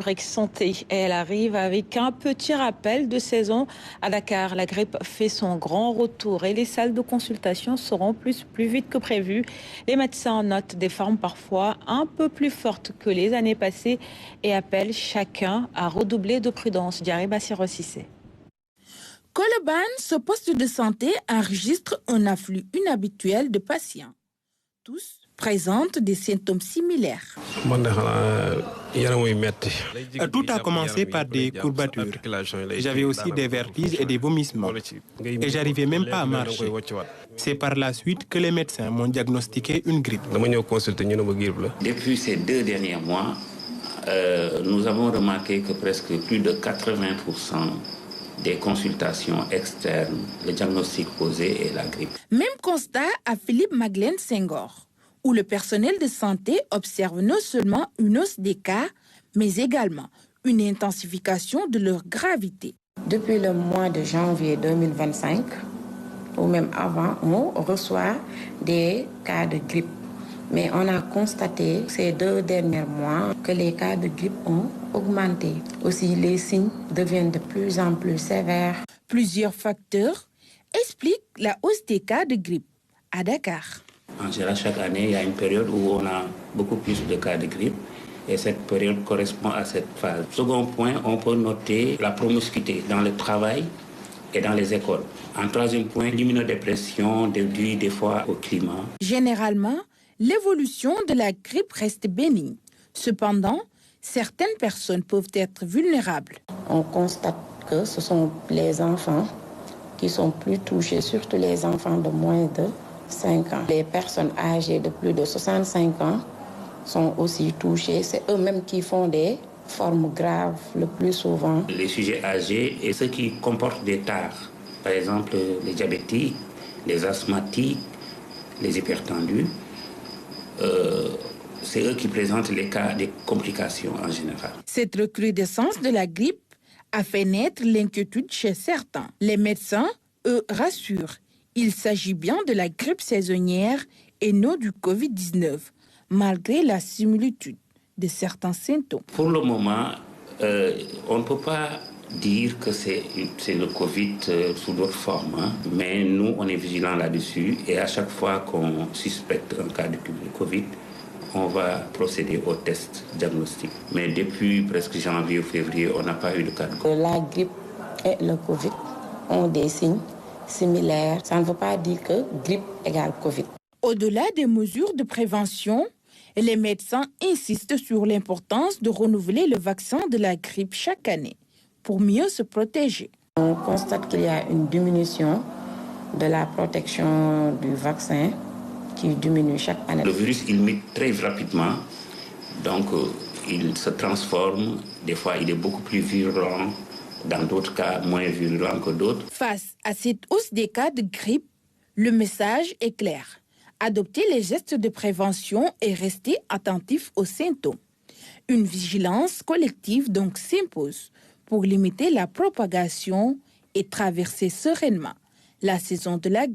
Rubrique santé, elle arrive avec un petit rappel de saison à Dakar. La grippe fait son grand retour et les salles de consultation seront plus vite que prévu. Les médecins notent des formes parfois un peu plus fortes que les années passées et appellent chacun à redoubler de prudence. Diariba Sirosissé. Colobane, ce poste de santé enregistre un afflux inhabituel de patients. Tous présentent des symptômes similaires. Tout a commencé par des courbatures. J'avais aussi des vertiges et des vomissements. Et j'arrivais même pas à marcher. C'est par la suite que les médecins m'ont diagnostiqué une grippe. Depuis ces 2 derniers mois, nous avons remarqué que presque plus de 80% des consultations externes, le diagnostic posé est la grippe. Même constat à Philippe Magdeleine Senghor, où le personnel de santé observe non seulement une hausse des cas, mais également une intensification de leur gravité. Depuis le mois de janvier 2025, ou même avant, on reçoit des cas de grippe. Mais on a constaté ces 2 derniers mois que les cas de grippe ont augmenté. Aussi, les signes deviennent de plus en plus sévères. Plusieurs facteurs expliquent la hausse des cas de grippe à Dakar. En général, chaque année, il y a une période où on a beaucoup plus de cas de grippe et cette période correspond à cette phase. Second point, on peut noter la promiscuité dans le travail et dans les écoles. En troisième point, l'immunodépression due des fois au climat. Généralement, l'évolution de la grippe reste bénigne. Cependant, certaines personnes peuvent être vulnérables. On constate que ce sont les enfants qui sont plus touchés, surtout les enfants de moins de 5 ans. Les personnes âgées de plus de 65 ans sont aussi touchées. C'est eux-mêmes qui font des formes graves le plus souvent. Les sujets âgés et ceux qui comportent des tares, par exemple les diabétiques, les asthmatiques, les hypertendus, c'est eux qui présentent les cas des complications en général. Cette recrudescence de la grippe a fait naître l'inquiétude chez certains. Les médecins, eux, rassurent. Il s'agit bien de la grippe saisonnière et non du Covid-19, malgré la similitude de certains symptômes. Pour le moment, on ne peut pas dire que c'est le Covid sous d'autres formes, mais nous, on est vigilants là-dessus et à chaque fois qu'on suspecte un cas de Covid, on va procéder au test diagnostic. Mais depuis presque janvier ou février, on n'a pas eu de cas de Covid. La grippe et le Covid ont des signes similaires. Ça ne veut pas dire que grippe égale Covid. Au-delà des mesures de prévention, les médecins insistent sur l'importance de renouveler le vaccin de la grippe chaque année pour mieux se protéger. On constate qu'il y a une diminution de la protection du vaccin qui diminue chaque année. Le virus, il mute très rapidement, donc il se transforme. Des fois, il est beaucoup plus virulent, dans d'autres cas, moins virulent que d'autres. Face à cette hausse des cas de grippe, le message est clair. Adopter les gestes de prévention et rester attentif aux symptômes. Une vigilance collective donc s'impose pour limiter la propagation et traverser sereinement la saison de la grippe.